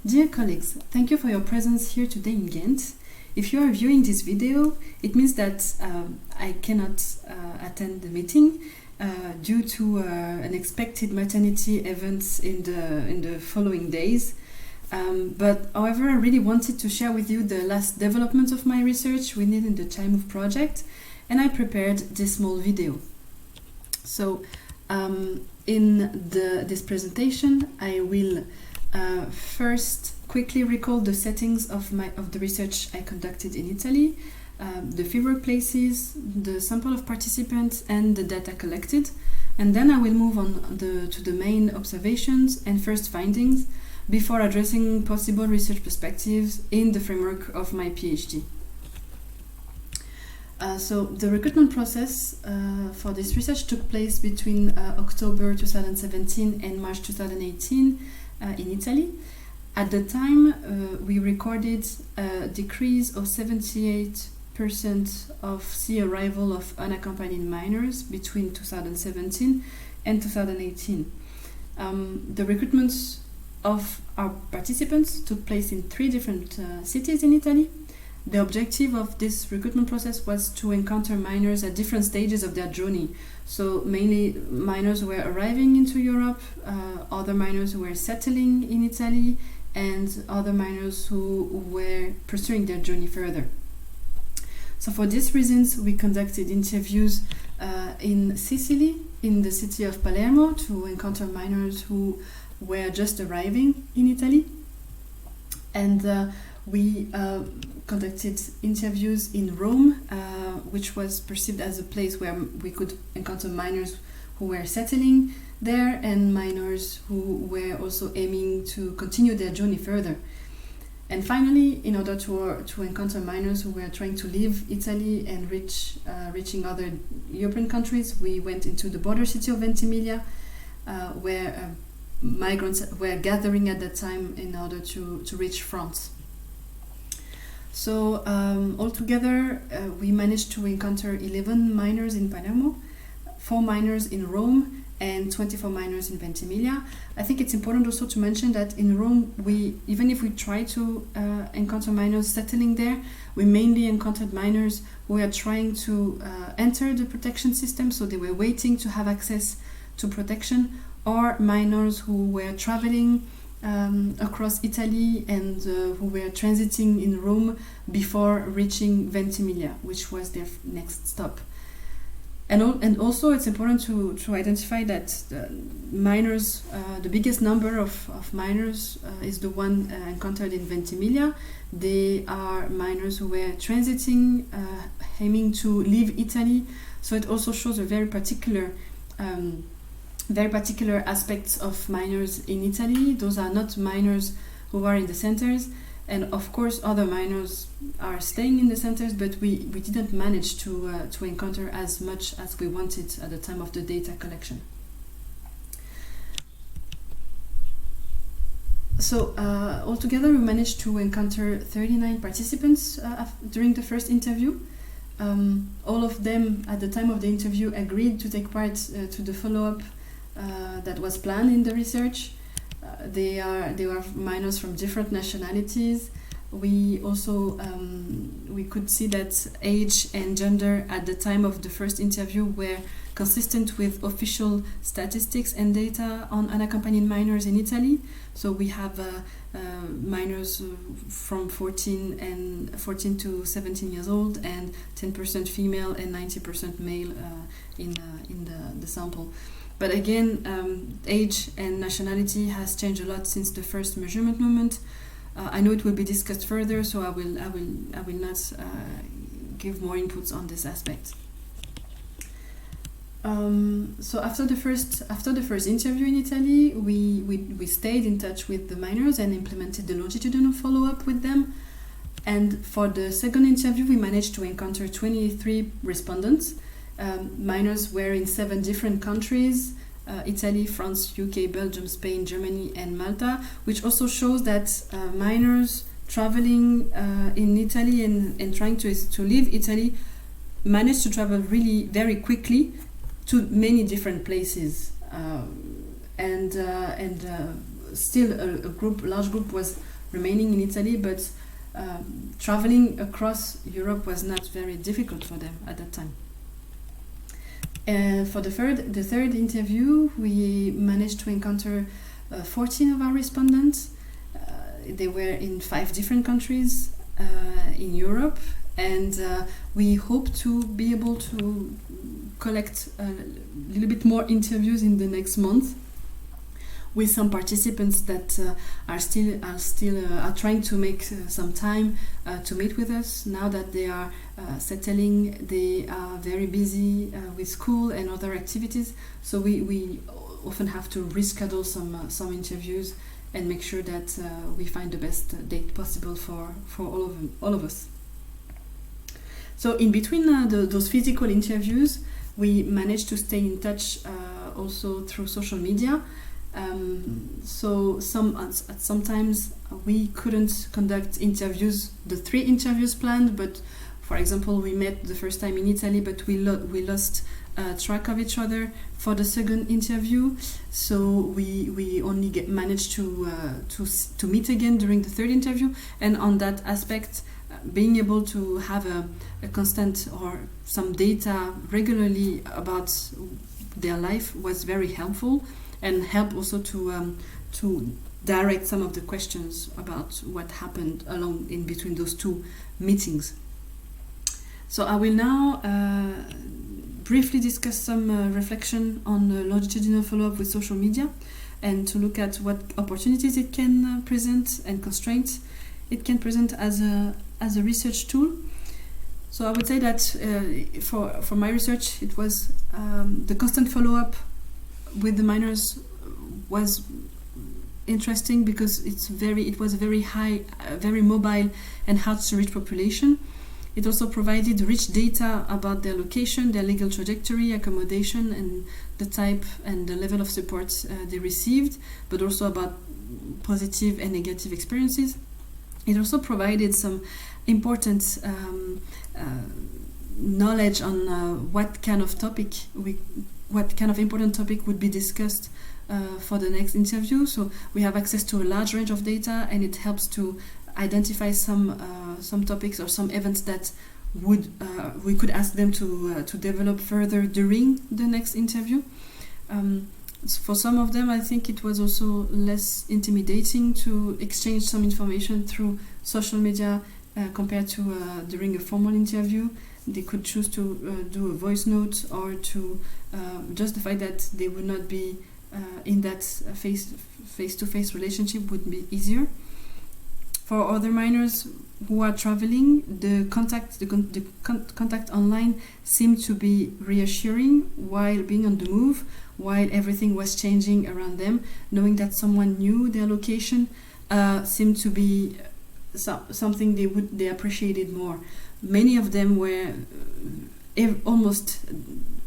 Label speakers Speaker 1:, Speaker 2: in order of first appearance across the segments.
Speaker 1: Dear colleagues, thank you for your presence here today in Ghent. If you are viewing this video, it means that I cannot attend the meeting due to unexpected maternity events in the following days. But however, I really wanted to share with you the last developments of my research we need in the Time of project, and I prepared this small video. So in this presentation, I will first quickly recall the settings of the research I conducted in Italy, the fieldwork places, the sample of participants, and the data collected. And then I will move on to the main observations and first findings before addressing possible research perspectives in the framework of my PhD. So the recruitment process for this research took place between October 2017 and March 2018 in Italy. At the time, we recorded a decrease of 78% of sea arrival of unaccompanied minors between 2017 and 2018. The recruitment of our participants took place in 3 different cities in Italy. The objective of this recruitment process was to encounter minors at different stages of their journey. So mainly minors who were arriving into Europe, other minors who were settling in Italy, and other minors who were pursuing their journey further. So for these reasons, we conducted interviews in Sicily, in the city of Palermo, to encounter minors who were just arriving in Italy. And we conducted interviews in Rome, which was perceived as a place where we could encounter minors who were settling there and minors who were also aiming to continue their journey further. And finally, in order to encounter minors who were trying to leave Italy and reaching other European countries, we went into the border city of Ventimiglia, where migrants were gathering at that time in order to reach France. So altogether, we managed to encounter 11 minors in Palermo, 4 minors in Rome, and 24 minors in Ventimiglia. I think it's important also to mention that in Rome, even if we try to encounter minors settling there, we mainly encountered minors who were trying to enter the protection system, so they were waiting to have access to protection, or minors who were traveling across Italy and who were transiting in Rome before reaching Ventimiglia, which was their next stop. And also it's important to identify that minors, the biggest number of minors is the one encountered in Ventimiglia. They are minors who were transiting, aiming to leave Italy. So it also shows a very particular aspects of minors in Italy. Those are not minors who are in the centers, and of course other minors are staying in the centers, but we didn't manage to encounter as much as we wanted at the time of the data collection. So altogether we managed to encounter 39 participants during the first interview. All of them at the time of the interview agreed to take part to the follow-up that was planned in the research. They were minors from different nationalities. We also we could see that age and gender at the time of the first interview were consistent with official statistics and data on unaccompanied minors in Italy. So we have minors from 14 to 17 years old, and 10% female and 90% male in the sample. But again, age and nationality has changed a lot since the first measurement moment. I know it will be discussed further, so I will not give more inputs on this aspect. So after the first interview in Italy, we stayed in touch with the minors and implemented the longitudinal follow-up with them. And for the second interview, we managed to encounter 23 respondents. Minors were in 7 different countries: Italy, France, UK, Belgium, Spain, Germany, and Malta, which also shows that minors traveling in Italy and trying to leave Italy managed to travel really very quickly to many different places. Still a large group was remaining in Italy, but traveling across Europe was not very difficult for them at that time. For the third interview, we managed to encounter 14 of our respondents. They were in 5 different countries in Europe, and we hope to be able to collect a little bit more interviews in the next month with some participants that are trying to make some time to meet with us. Now that they are settling, they are very busy with school and other activities, so we often have to reschedule some interviews and make sure that we find the best date possible for all of us. So in between those physical interviews, we managed to stay in touch also through social media. So sometimes we couldn't conduct interviews, the 3 interviews planned, but for example, we met the first time in Italy, but we lost track of each other for the second interview. So we only managed to meet again during the third interview. And on that aspect, being able to have a constant or some data regularly about their life was very helpful, and helped also to direct some of the questions about what happened along in between those 2 meetings. So I will now briefly discuss some reflection on longitudinal follow-up with social media, and to look at what opportunities it can present and constraints it can present as a research tool. So I would say that for my research, it was the constant follow-up with the minors was interesting because it was a very high, very mobile and hard to reach population. It also provided rich data about their location, their legal trajectory, accommodation, and the type and the level of support they received, but also about positive and negative experiences. It also provided some important knowledge on what kind of important topic would be discussed for the next interview. So we have access to a large range of data, and it helps to identify some topics or some events that we could ask them to develop further during the next interview. For some of them, I think it was also less intimidating to exchange some information through social media compared to during a formal interview. They could choose to do a voice note, or to just the fact that they would not be in that face-to-face relationship would be easier. For other minors who are traveling, the contact online seemed to be reassuring while being on the move, while everything was changing around them. Knowing that someone knew their location seemed to be something they appreciated more. Many of them were almost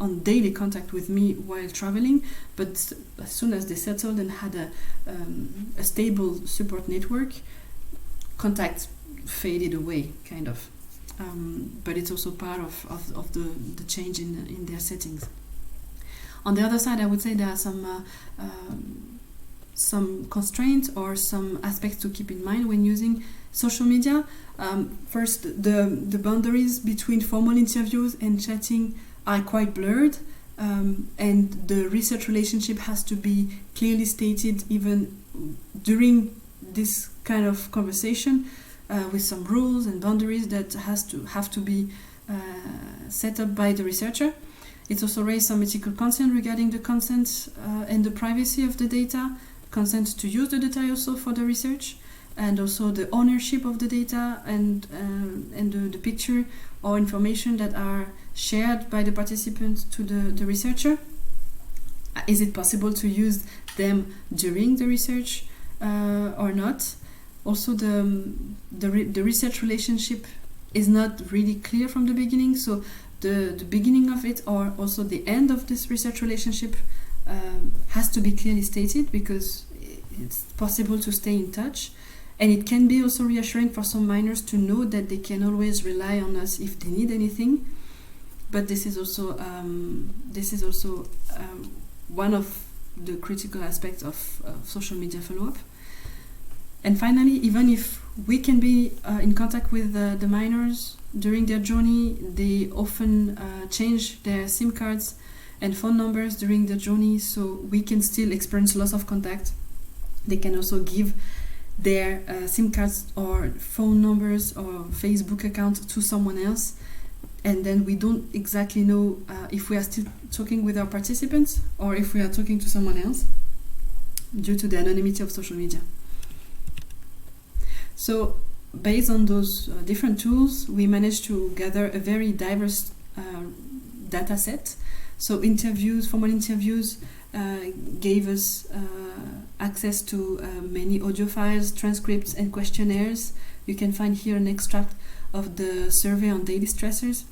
Speaker 1: on daily contact with me while traveling, but as soon as they settled and had a stable support network, contact faded away, kind of. But it's also part of the change in their settings. On the other side, I would say there are some constraints or some aspects to keep in mind when using social media. First, the boundaries between formal interviews and chatting are quite blurred, and the research relationship has to be clearly stated even during this kind of conversation, with some rules and boundaries that have to be set up by the researcher. It also raised some ethical concern regarding the consent and the privacy of the data, consent to use the data also for the research, and also the ownership of the data and the picture or information that are shared by the participants to the researcher. Is it possible to use them during the research or not? Also, the research relationship is not really clear from the beginning, so the beginning of it or also the end of this research relationship has to be clearly stated, because it's possible to stay in touch. And it can be also reassuring for some minors to know that they can always rely on us if they need anything. But this is also one of the critical aspects of social media follow-up. And finally, even if we can be in contact with the minors during their journey, they often change their SIM cards and phone numbers during the journey, so we can still experience loss of contact. They can also give their SIM cards or phone numbers or Facebook account to someone else, and then we don't exactly know if we are still talking with our participants or if we are talking to someone else due to the anonymity of social media. So based on those different tools, we managed to gather a very diverse data set. So formal interviews gave us access to many audio files, transcripts, and questionnaires. You can find here an extract of the survey on daily stressors.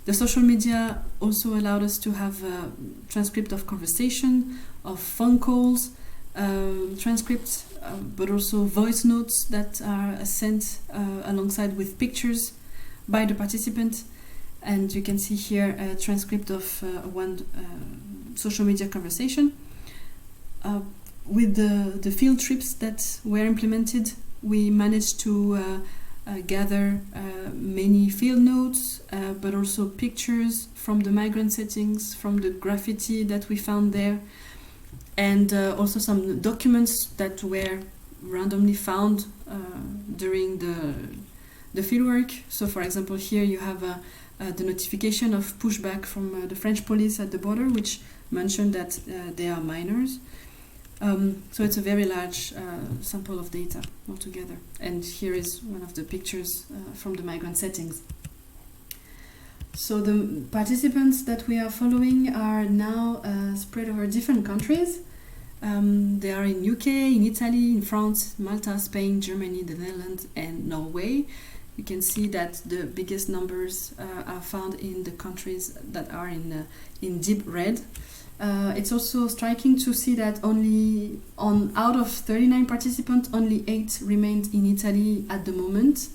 Speaker 1: The social media also allowed us to have a transcript of conversation, of phone calls, transcripts, but also voice notes that are sent alongside with pictures by the participant. And you can see here a transcript of one social media conversation. With the field trips that were implemented, we managed to gather many field notes, but also pictures from the migrant settings, from the graffiti that we found there, and also some documents that were randomly found during the fieldwork. So, for example, here you have the notification of pushback from the French police at the border, which mentioned that they are minors. So it's a very large sample of data altogether. And here is one of the pictures from the migrant settings. So the participants that we are following are now spread over different countries. They are in UK, in Italy, in France, Malta, Spain, Germany, the Netherlands, and Norway. You can see that the biggest numbers are found in the countries that are in deep red. It's also striking to see that out of 39 participants, only 8 remained in Italy at the moment.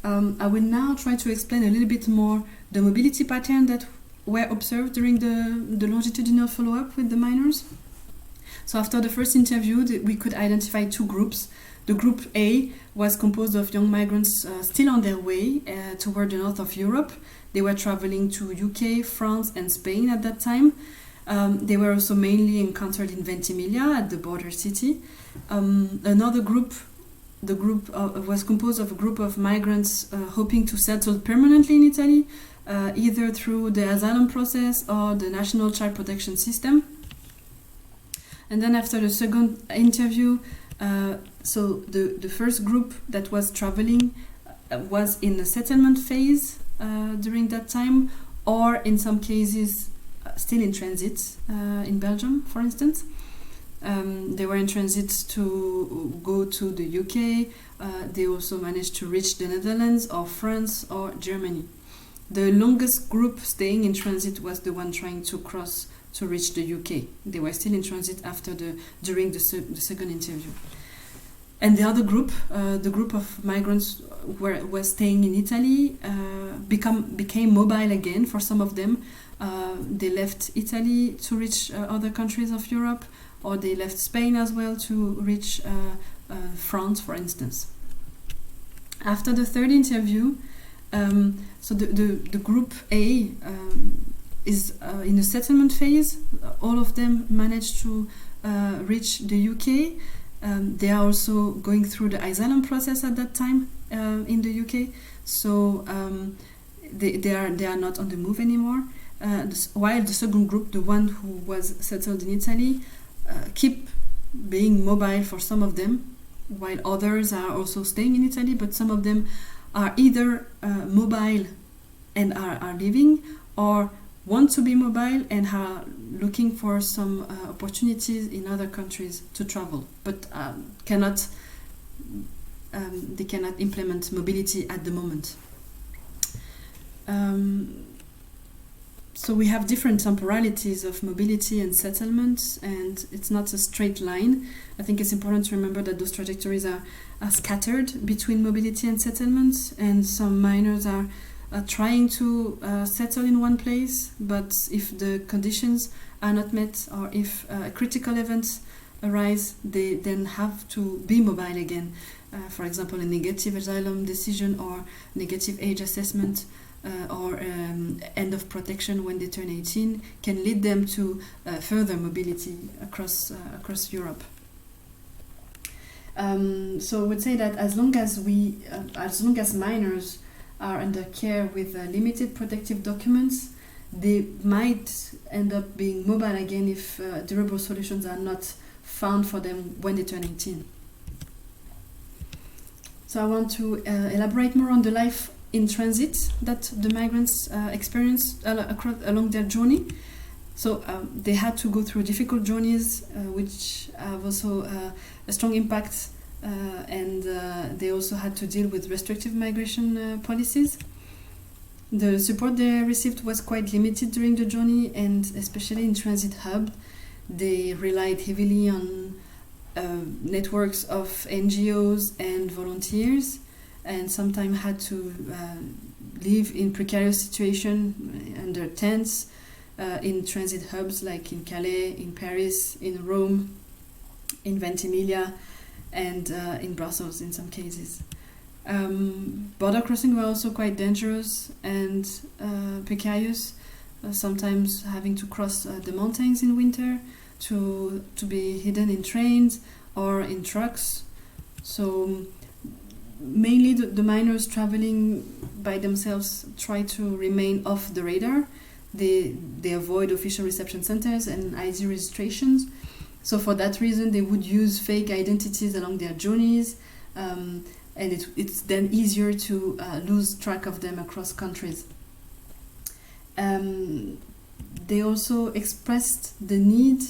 Speaker 1: I will now try to explain a little bit more the mobility pattern that were observed during the longitudinal follow-up with the minors. So after the first interview, we could identify 2 groups. The group A was composed of young migrants still on their way toward the north of Europe. They were traveling to UK, France, and Spain at that time. They were also mainly encountered in Ventimiglia at the border city. Another group, the group was composed of a group of migrants hoping to settle permanently in Italy, either through the asylum process or the national child protection system. And then after the second interview, so the first group that was traveling was in the settlement phase during that time, or in some cases still in transit in Belgium, for instance. They were in transit to go to the UK. They also managed to reach the Netherlands or France or Germany. The longest group staying in transit was the one trying to cross to reach the UK. They were still in transit during the second interview. And the other group, the group of migrants were staying in Italy, became mobile again for some of them. They left Italy to reach other countries of Europe, or they left Spain as well to reach France, for instance. After the third interview, so the group A is in the settlement phase. All of them managed to reach the UK. They are also going through the asylum process at that time in the UK, so they are not on the move anymore. While the second group, the one who was settled in Italy, keep being mobile for some of them, while others are also staying in Italy, but some of them are either mobile and are leaving, or want to be mobile and are looking for some opportunities in other countries to travel, but they cannot implement mobility at the moment. So we have different temporalities of mobility and settlement, and it's not a straight line. I think it's important to remember that those trajectories are scattered between mobility and settlement, and some minors are trying to settle in one place, but if the conditions are not met, or if a critical event arise, they then have to be mobile again. For example, a negative asylum decision or negative age assessment or end of protection when they turn 18 can lead them to further mobility across Europe. So I would say that as long as minors are under care with limited protective documents, they might end up being mobile again if durable solutions are not found for them when they turn 18. So I want to elaborate more on the life in transit that the migrants experience along their journey. So they had to go through difficult journeys, which have also a strong impact, and they also had to deal with restrictive migration policies. The support they received was quite limited during the journey, and especially in transit hub, they relied heavily on networks of NGOs and volunteers, and sometimes had to live in precarious situations under tents in transit hubs like in Calais, in Paris, in Rome, in Ventimiglia, and in Brussels in some cases. Border crossing were also quite dangerous and precarious, sometimes having to cross the mountains in winter to be hidden in trains or in trucks. So mainly the minors traveling by themselves try to remain off the radar. They avoid official reception centers and ID registrations. So for that reason, they would use fake identities along their journeys, and it's then easier to lose track of them across countries. They also expressed the need,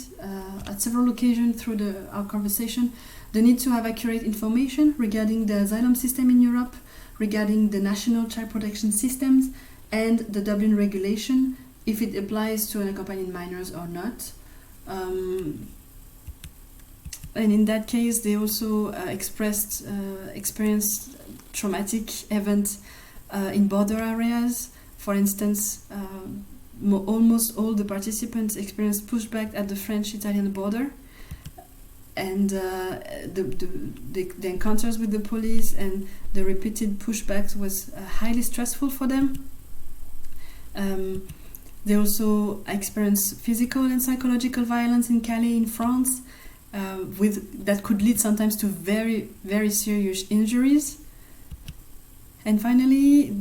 Speaker 1: at several occasions through our conversation, the need to have accurate information regarding the asylum system in Europe, regarding the national child protection systems, and the Dublin regulation, if it applies to unaccompanied minors or not. And in that case, they also expressed experienced traumatic events in border areas. For instance, almost all the participants experienced pushback at the French-Italian border, and the encounters with the police and the repeated pushbacks was highly stressful for them. They also experienced physical and psychological violence in Calais in France, that could lead sometimes to very, very serious injuries. And finally,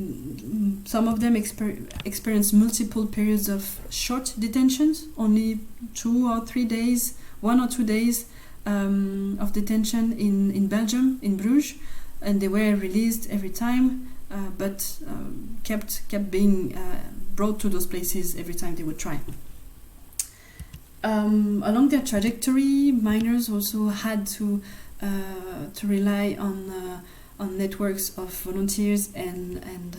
Speaker 1: some of them experienced multiple periods of short detentions, only 2 or 3 days, 1 or 2 days of detention in Belgium, in Bruges, and they were released every time, but kept being brought to those places every time they would try. Along their trajectory, minors also had to rely on networks of volunteers and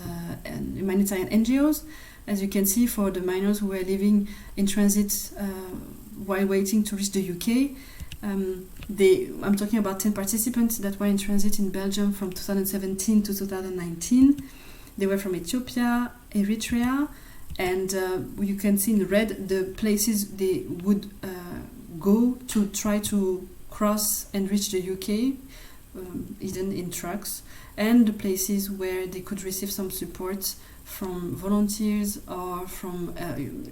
Speaker 1: humanitarian NGOs. As you can see, for the minors who were living in transit while waiting to reach the UK, I'm talking about 10 participants that were in transit in Belgium from 2017 to 2019. They were from Ethiopia, Eritrea, and you can see in red the places they would go to try to cross and reach the UK, hidden in trucks, and the places where they could receive some support from volunteers or from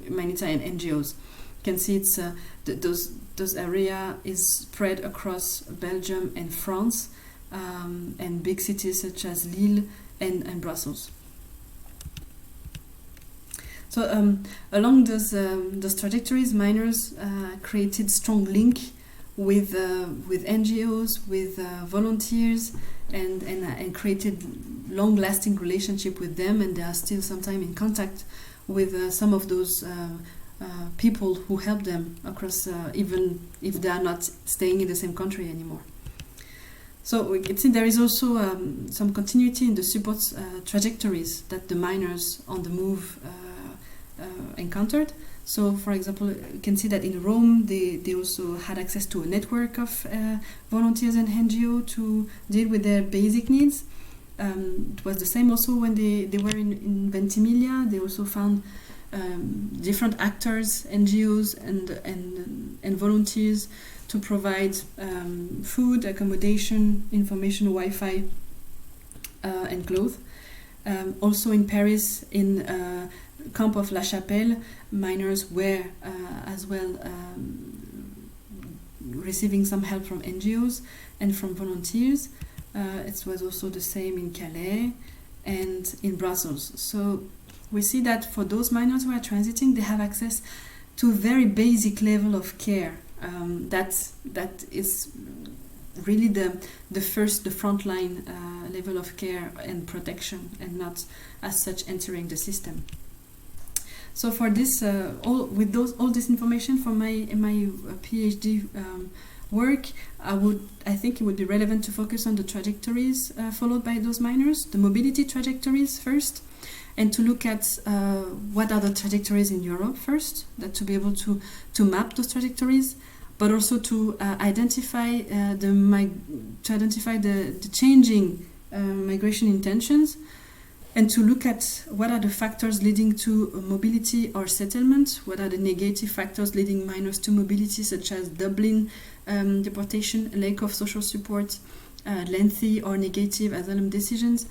Speaker 1: humanitarian NGOs. You can see it's those area is spread across Belgium and France, and big cities such as Lille and Brussels. So along those trajectories, minors created strong link with NGOs, with volunteers, and created long-lasting relationship with them, and they are still sometimes in contact with some of those people who help them across, even if they are not staying in the same country anymore. So we can see there is also some continuity in the support trajectories that the minors on the move encountered. So, for example, you can see that in Rome, they also had access to a network of volunteers and NGO to deal with their basic needs. It was the same also when they were in Ventimiglia. They also found different actors, NGOs and volunteers to provide food, accommodation, information, Wi-Fi, and clothes. Also in Paris, in camp of La Chapelle, miners were as well receiving some help from NGOs and from volunteers. It was also the same in Calais and in Brussels. So we see that for those miners who are transiting, they have access to a very basic level of care. That is really the frontline level of care and protection, and not as such entering the system. So for this, all this information for my PhD work, I think it would be relevant to focus on the trajectories followed by those miners, the mobility trajectories first, and to look at what are the trajectories in Europe first, that to be able to map those trajectories, but also to identify the changing migration intentions, and to look at what are the factors leading to mobility or settlement, what are the negative factors leading minors to mobility, such as Dublin deportation, lack of social support, lengthy or negative asylum decisions,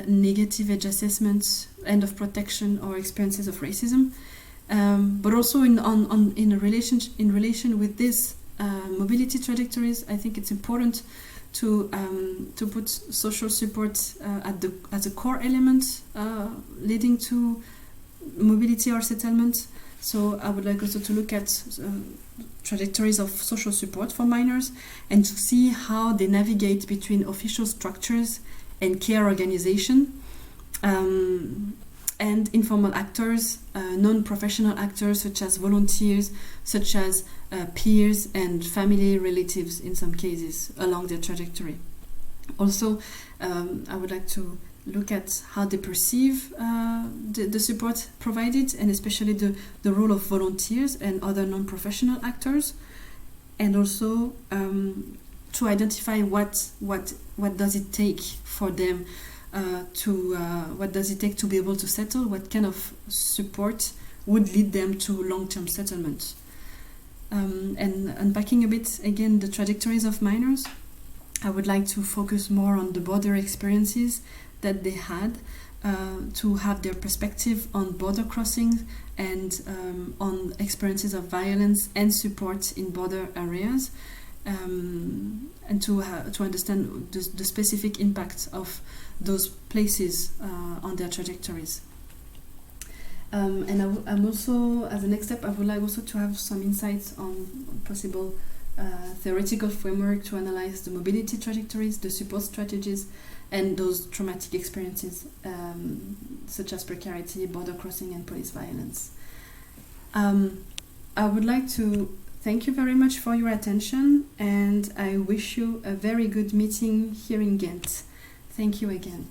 Speaker 1: negative age assessments, end of protection, or experiences of racism. But also in relation with this mobility trajectories, I think it's important to put social support as a core element leading to mobility or settlement. So I would like also to look at trajectories of social support for minors, and to see how they navigate between official structures and care organization, and informal actors, non-professional actors such as volunteers, such as peers and family relatives in some cases along their trajectory. Also, I would like to look at how they perceive the support provided, and especially the role of volunteers and other non-professional actors, and also to identify what does it take for them what does it take to be able to settle, what kind of support would lead them to long-term settlement. And unpacking a bit again the trajectories of minors, I would like to focus more on the border experiences that they had, to have their perspective on border crossings and on experiences of violence and support in border areas, and to understand the specific impact of those places on their trajectories. And I'm also, as a next step, I would like also to have some insights on possible theoretical framework to analyze the mobility trajectories, the support strategies, and those traumatic experiences such as precarity, border crossing, and police violence. I would like to thank you very much for your attention, and I wish you a very good meeting here in Ghent. Thank you again.